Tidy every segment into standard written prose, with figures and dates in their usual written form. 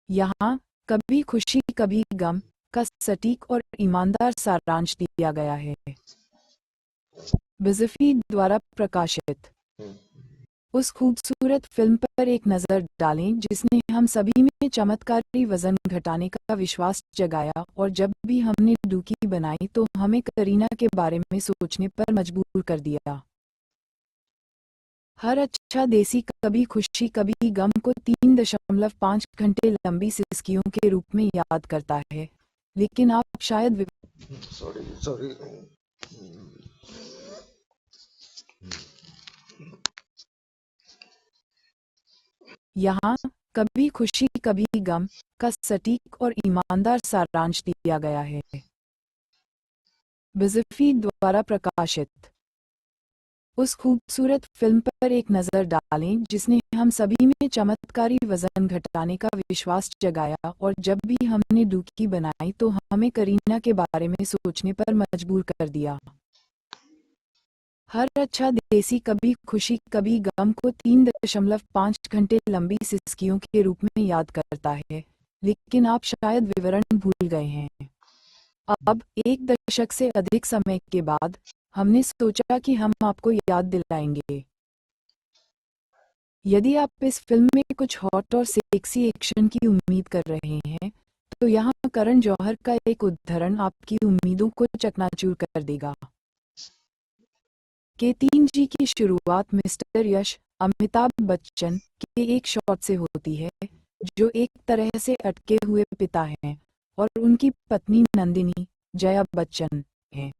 यहाँ कभी खुशी कभी गम का सटीक और ईमानदार सारांश दिया गया है। बिज़फीड द्वारा प्रकाशित उस खूबसूरत फिल्म पर एक नज़र डालें जिसने हम सभी में चमत्कारी वज़न घटाने का विश्वास जगाया, और जब भी हमने डुकी बनाई तो हमें करीना के बारे में सोचने पर मजबूर कर दिया। हर अच्छा देसी कभी खुशी कभी गम को 3.5 घंटे लंबी सिसकियों के रूप में याद करता है, लेकिन आप शायद सॉरी। यहाँ कभी खुशी कभी गम का सटीक और ईमानदार सारांश दिया गया है। बिज़फीड द्वारा प्रकाशित उस खूबसूरत फिल्म पर एक नज़र डालें जिसने हम सभी में चमत्कारी वज़न घटाने का विश्वास जगाया, और जब भी हमने डुकी बनाई तो हमें करीना के बारे में सोचने पर मजबूर कर दिया। हर अच्छा देसी कभी खुशी कभी गम को 3.5 घंटे लंबी सिसकियों के रूप में याद करता है, लेकिन आप शायद विवरण भूल गए हैं। अब 1 दशक से अधिक समय के बाद हमने सोचा कि हम आपको याद दिलाएंगे। यदि आप इस फिल्म में कुछ हॉट और सेक्सी एक्शन की उम्मीद कर रहे हैं, तो यहाँ करण जौहर का एक उद्धरण आपकी उम्मीदों को चकनाचूर कर देगा। K3G की शुरुआत मिस्टर यश अमिताभ बच्चन के एक शॉट से होती है, जो एक तरह से अटके हुए पिता हैं और उनकी पत्नी नंदिनी जया बच्चन है।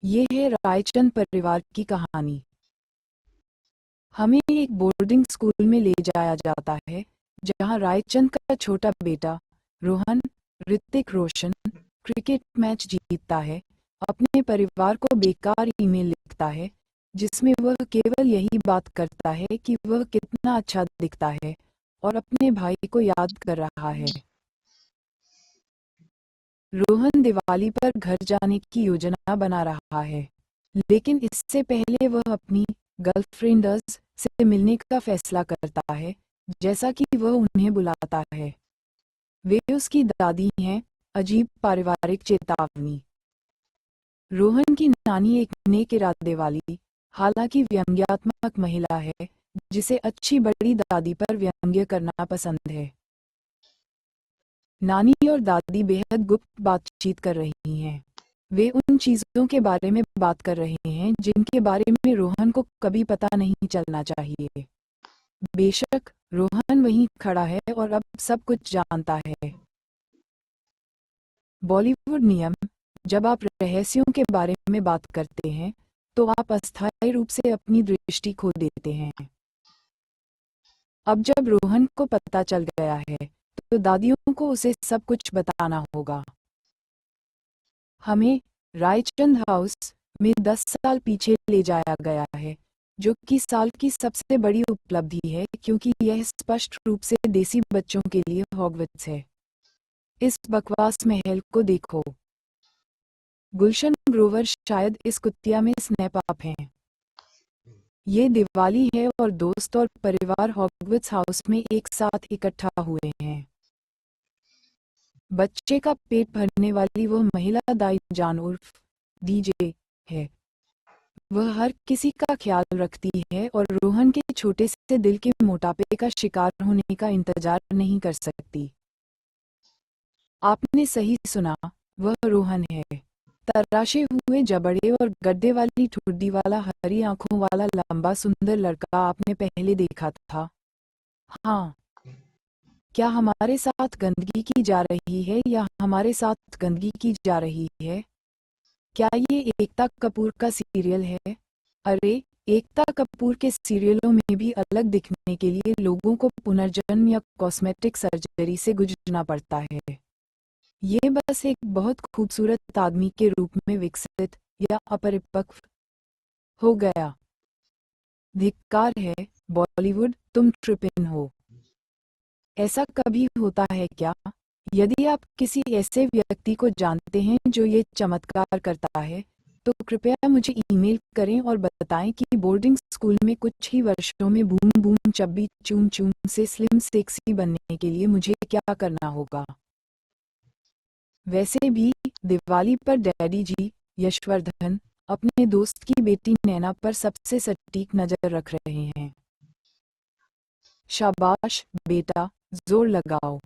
ये है रायचंद परिवार की कहानी। हमें एक बोर्डिंग स्कूल में ले जाया जाता है जहां रायचंद का छोटा बेटा रोहन ऋतिक रोशन क्रिकेट मैच जीतता है, अपने परिवार को बेकार ईमेल लिखता है जिसमें वह केवल यही बात करता है कि वह कितना अच्छा दिखता है और अपने भाई को याद कर रहा है। रोहन दिवाली पर घर जाने की योजना बना रहा है, लेकिन इससे पहले वह अपनी गर्लफ्रेंड्स से मिलने का फैसला करता है, जैसा कि वह उन्हें बुलाता है। वे उसकी दादी हैं। अजीब पारिवारिक चेतावनी। रोहन की नानी एक नेक इरादे वाली, हालांकि व्यंग्यात्मक महिला है जिसे अच्छी बड़ी दादी पर व्यंग्य करना पसंद है। नानी और दादी बेहद गुप्त बातचीत कर रही हैं। वे उन चीज़ों के बारे में बात कर रहे हैं जिनके बारे में रोहन को कभी पता नहीं चलना चाहिए। बेशक रोहन वहीं खड़ा है और अब सब कुछ जानता है। बॉलीवुड नियम: जब आप रहस्यों के बारे में बात करते हैं तो आप अस्थायी रूप से अपनी दृष्टि खो देते हैं। अब जब रोहन को पता चल गया है तो दादियों को उसे सब कुछ बताना होगा। हमें रायचंद हाउस में 10 साल पीछे ले जाया गया है, जो कि साल की सबसे बड़ी उपलब्धि है क्योंकि यह स्पष्ट रूप से देसी बच्चों के लिए हॉगवर्ट्स है। इस बकवास महल को देखो। गुलशन ग्रोवर शायद इस कुतिया में स्नैप अप हैं। ये दिवाली है और दोस्त और परिवार हॉगवर्ट्स हाउस में एक साथ इकट्ठा हुए हैं। बच्चे का पेट भरने वाली वह महिला दाई जान उर्फ डीजे है। वह हर किसी का ख्याल रखती है और रोहन के छोटे से दिल के मोटापे का शिकार होने का इंतजार नहीं कर सकती। आपने सही सुना, वह रोहन है। तराशे हुए जबड़े और गड्ढे वाली ठुड्डी वाला हरी आंखों वाला लंबा सुंदर लड़का आपने पहले देखा था। हाँ, क्या हमारे साथ गंदगी की जा रही है या हमारे साथ गंदगी की जा रही है? क्या ये एकता कपूर का सीरियल है? अरे, एकता कपूर के सीरियलों में भी अलग दिखने के लिए लोगों को पुनर्जन्म या कॉस्मेटिक सर्जरी से गुजरना पड़ता है। ये बस एक बहुत खूबसूरत आदमी के रूप में विकसित या अपरिपक्व हो गया। धिक्कार है बॉलीवुड, तुम ट्रिप इन हो। ऐसा कभी होता है क्या? यदि आप किसी ऐसे व्यक्ति को जानते हैं जो ये चमत्कार करता है, तो कृपया मुझे ईमेल करें और बताएं कि बोर्डिंग स्कूल में कुछ ही वर्षों में बूम बूम चब्बी चूम चूम से स्लिम सेक्सी बनने के लिए मुझे क्या करना होगा। वैसे भी दिवाली पर डैडी जी यशवर्धन अपने दोस्त की बेटी नैना पर सबसे सटीक नजर रख रहे हैं। शाबाश बेटा, जोर लगाओ।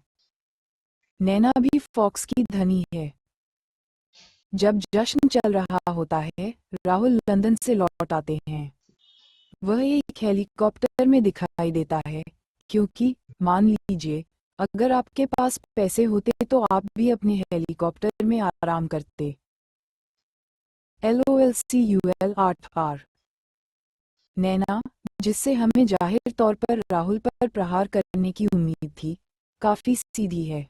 नैना भी फॉक्स की धनी है। जब जश्न चल रहा होता है, राहुल लंदन से लौट आते हैं। वह एक हेलीकॉप्टर में दिखाई देता है, क्योंकि मान लीजिए अगर आपके पास पैसे होते तो आप भी अपने हेलीकॉप्टर में आराम करते। LOLCUL 8R। नैना, जिससे हमें जाहिर तौर पर राहुल पर प्रहार करने की उम्मीद थी, काफी सीधी है।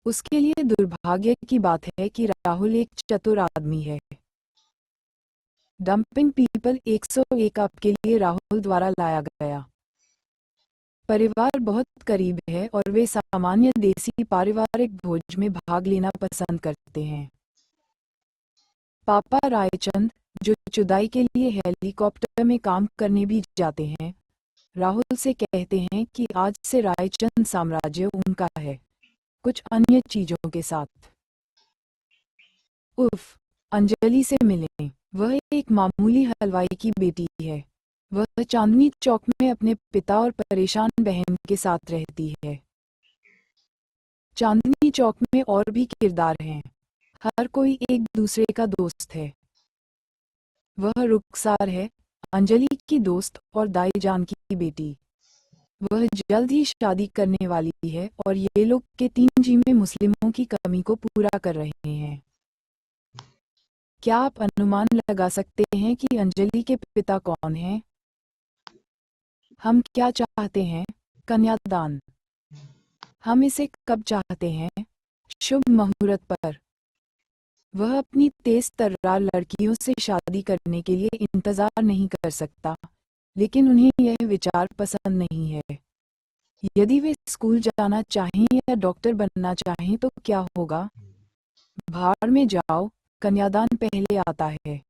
उसके लिए दुर्भाग्य की बात है कि राहुल एक चतुर आदमी है। डंपिंग पीपल 101 आपके लिए राहुल द्वारा लाया गया। परिवार बहुत करीब है और वे सामान्य देसी पारिवारिक भोज में भाग लेना पसंद करते हैं। पापा रायचंद, जो चुदाई के लिए हेलीकॉप्टर में काम करने भी जाते हैं, राहुल से कहते हैं कि आज से रायचंद साम्राज्य उनका है, कुछ अन्य चीजों के साथ। उफ, अंजलि से मिलें। वह एक मामूली हलवाई की बेटी है। वह चांदनी चौक में अपने पिता और परेशान बहन के साथ रहती है। चांदनी चौक में और भी किरदार हैं। हर कोई एक दूसरे का दोस्त है। वह रुखसार है, अंजलि की दोस्त और दाई जान की बेटी। वह जल्द ही शादी करने वाली है और ये लोग के 3G में मुस्लिमों की कमी को पूरा कर रहे हैं। क्या आप अनुमान लगा सकते हैं कि अंजलि के पिता कौन हैं? हम क्या चाहते हैं? कन्यादान। हम इसे कब चाहते हैं? शुभ मुहूर्त पर। वह अपनी तेज तर्रार लड़कियों से शादी करने के लिए इंतजार नहीं कर सकता, लेकिन उन्हें यह विचार पसंद नहीं है। यदि वे स्कूल जाना चाहें या डॉक्टर बनना चाहें तो क्या होगा? भाड़ में जाओ, कन्यादान पहले आता है।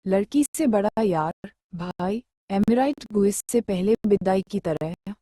लड़की से बड़ा यार, भाई, एमिराइट गुइस से पहले विदाई की तरह।